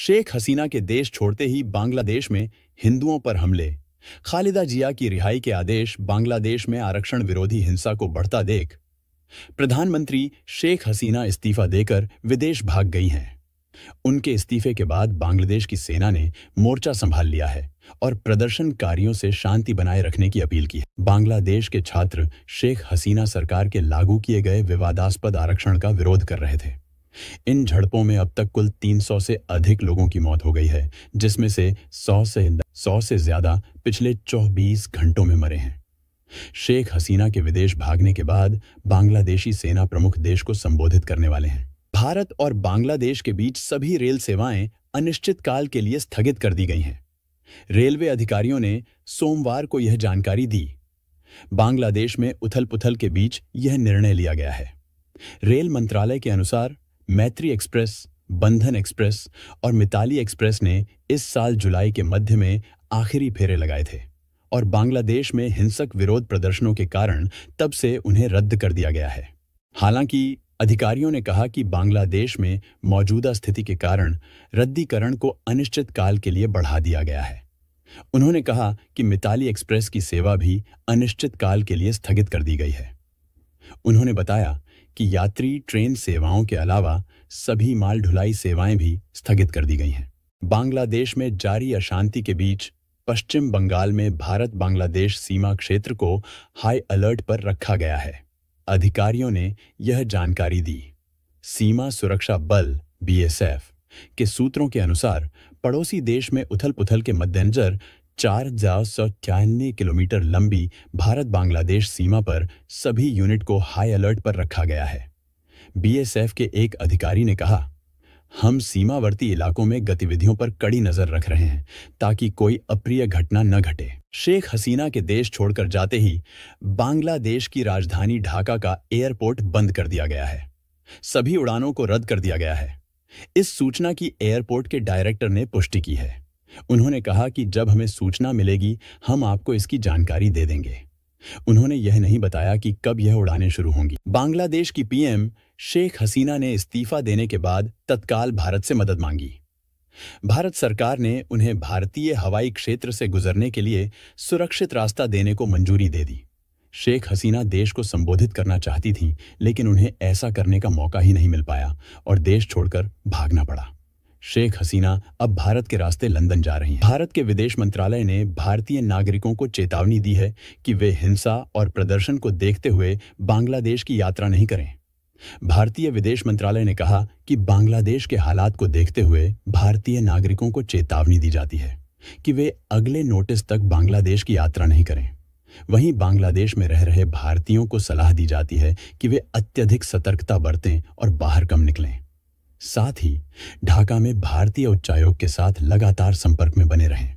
शेख हसीना के देश छोड़ते ही बांग्लादेश में हिंदुओं पर हमले, खालिदा जिया की रिहाई के आदेश, बांग्लादेश में आरक्षण विरोधी हिंसा को बढ़ता देख प्रधानमंत्री शेख हसीना इस्तीफा देकर विदेश भाग गई हैं। उनके इस्तीफे के बाद बांग्लादेश की सेना ने मोर्चा संभाल लिया है और प्रदर्शनकारियों से शांति बनाए रखने की अपील की है। बांग्लादेश के छात्र शेख हसीना सरकार के लागू किए गए विवादास्पद आरक्षण का विरोध कर रहे थे। इन झड़पों में अब तक कुल 300 से अधिक लोगों की मौत हो गई है, जिसमें से 100 से ज्यादा पिछले 24 घंटों में मरे हैं। शेख हसीना के विदेश भागने के बाद बांग्लादेशी सेना प्रमुख देश को संबोधित करने वाले हैं। भारत और बांग्लादेश के बीच सभी रेल सेवाएं अनिश्चित काल के लिए स्थगित कर दी गई हैं। रेलवे अधिकारियों ने सोमवार को यह जानकारी दी। बांग्लादेश में उथल-पुथल के बीच यह निर्णय लिया गया है। रेल मंत्रालय के अनुसार मैत्री एक्सप्रेस, बंधन एक्सप्रेस और मिताली एक्सप्रेस ने इस साल जुलाई के मध्य में आखिरी फेरे लगाए थे और बांग्लादेश में हिंसक विरोध प्रदर्शनों के कारण तब से उन्हें रद्द कर दिया गया है। हालांकि अधिकारियों ने कहा कि बांग्लादेश में मौजूदा स्थिति के कारण रद्दीकरण को अनिश्चित काल के लिए बढ़ा दिया गया है। उन्होंने कहा कि मिताली एक्सप्रेस की सेवा भी अनिश्चित काल के लिए स्थगित कर दी गई है। उन्होंने बताया कि यात्री ट्रेन सेवाओं के अलावा सभी माल ढुलाई सेवाएं भी स्थगित कर दी गई हैं। बांग्लादेश में जारी अशांति के बीच पश्चिम बंगाल में भारत बांग्लादेश सीमा क्षेत्र को हाई अलर्ट पर रखा गया है। अधिकारियों ने यह जानकारी दी। सीमा सुरक्षा बल (BSF) के सूत्रों के अनुसार पड़ोसी देश में उथल-पुथल के मद्देनजर 4,193 किलोमीटर लंबी भारत बांग्लादेश सीमा पर सभी यूनिट को हाई अलर्ट पर रखा गया है। BSF के एक अधिकारी ने कहा, हम सीमावर्ती इलाकों में गतिविधियों पर कड़ी नजर रख रहे हैं ताकि कोई अप्रिय घटना न घटे। शेख हसीना के देश छोड़कर जाते ही बांग्लादेश की राजधानी ढाका का एयरपोर्ट बंद कर दिया गया है। सभी उड़ानों को रद्द कर दिया गया है। इस सूचना की एयरपोर्ट के डायरेक्टर ने पुष्टि की है। उन्होंने कहा कि जब हमें सूचना मिलेगी हम आपको इसकी जानकारी दे देंगे। उन्होंने यह नहीं बताया कि कब यह उड़ानें शुरू होंगी। बांग्लादेश की PM शेख हसीना ने इस्तीफा देने के बाद तत्काल भारत से मदद मांगी। भारत सरकार ने उन्हें भारतीय हवाई क्षेत्र से गुजरने के लिए सुरक्षित रास्ता देने को मंजूरी दे दी। शेख हसीना देश को संबोधित करना चाहती थीं, लेकिन उन्हें ऐसा करने का मौका ही नहीं मिल पाया और देश छोड़कर भागना पड़ा। शेख हसीना अब भारत के रास्ते लंदन जा रही हैं। भारत के विदेश मंत्रालय ने भारतीय नागरिकों को चेतावनी दी है कि वे हिंसा और प्रदर्शन को देखते हुए बांग्लादेश की यात्रा नहीं करें। भारतीय विदेश मंत्रालय ने कहा कि बांग्लादेश के हालात को देखते हुए भारतीय नागरिकों को चेतावनी दी जाती है कि वे अगले नोटिस तक बांग्लादेश की यात्रा नहीं करें। वहीं बांग्लादेश में रह रहे भारतीयों को सलाह दी जाती है कि वे अत्यधिक सतर्कता बरतें और बाहर कम निकलें। साथ ही ढाका में भारतीय उच्चायोग के साथ लगातार संपर्क में बने रहें।